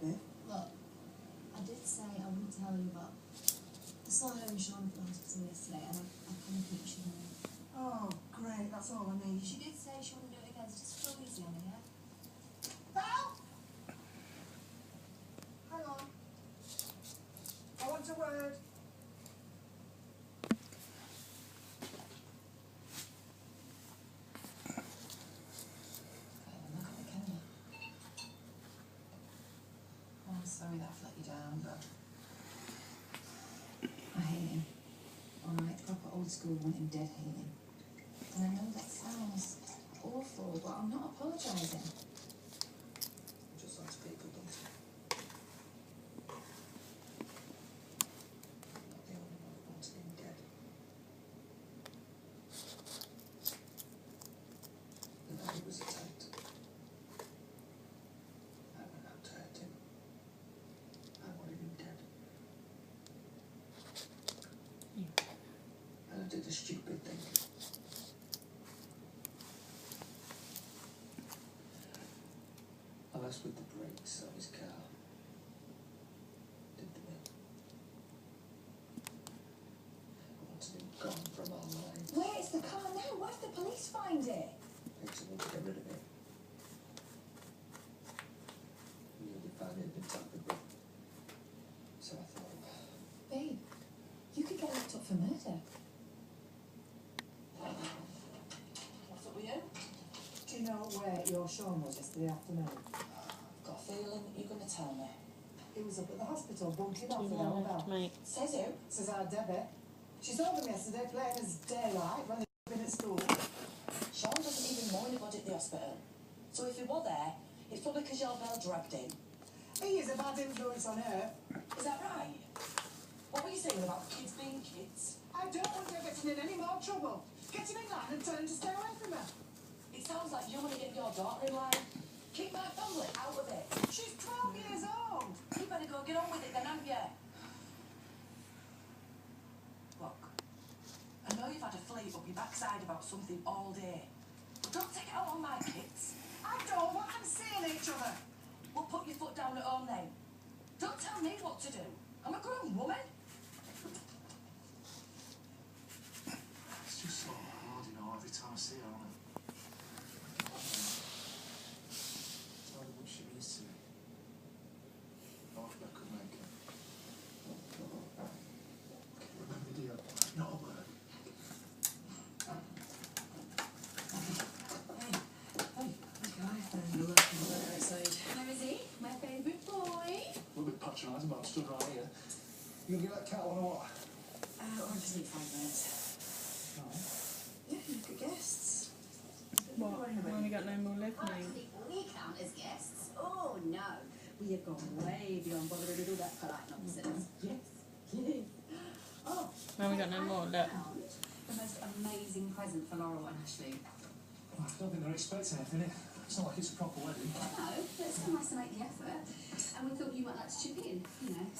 Debbie. Look, I did say I wouldn't tell you, but I saw her and Sean at the hospital yesterday, and I kind of think you should know. Oh, great, that's all I need. She did say she wouldn't do it again, so just feel easy on her, yeah? Val! Hang on. I want a word. Look at the camera. Oh, I'm sorry that I've let you down, but I hate him. Alright, proper old school want him dead hating. And I know that sounds awful, but I'm not apologising. Just likes people, don't you? Not the only one who wants him dead. The night he was attacked, I went out to hurt him. I wanted him dead. And I did a stupid thing. I messed with the brakes on his car. Did the will. I wanted him gone from our lives. Where's the car now? What if the police find it? Makes me want to get rid of it. We knew the family had been tampered with. So I thought, Babe, you could get locked up for murder. What's up with you? do you know where your Sean was yesterday afternoon? I've got a feeling that you're going to tell me. He was up at the hospital bunking off Two with more Bell. left, mate. Says who? Says our Debbie. She saw them yesterday plain as daylight when they'd been at school. Sean doesn't even know anybody at the hospital. So if he were there, it's probably because your Bell dragged him. He is a bad influence on her. Is that right? What were you saying about kids being kids? I don't want her getting in any more trouble. Get him in line and tell him to stay away from her. It sounds like you want to get your daughter in line. Keep my family out of it. She's 12 years old. You better go get on with it then, haven't you? Look, I know you've had a flea up your backside about something all day. But don't take it out on my kids. I don't want them seeing each other. Well, put your foot down at home then. Don't tell me what to do. I'm a grown woman. It's just so hard, you know, every time I see her on it. Tell her what she means to me. I hope I could make it. Remember, dear, not a word. Where is he? My favourite boy. A little bit patronising, but I'm stood right here. You gonna get that cat one or what? I just need 5 minutes. Yeah, look at guests. What? Well, we got no more left, mate. We count as guests. Oh no, we have gone way beyond bothering with all that polite nonsense. Yes, yes. Oh, Well, we got no more. I Look. found the most amazing present for Laurel and Ashley. Well, I don't think they're expecting anything. It's not like it's a proper wedding. No, but it's still nice to make the effort. And we thought you might like to chip in, you know.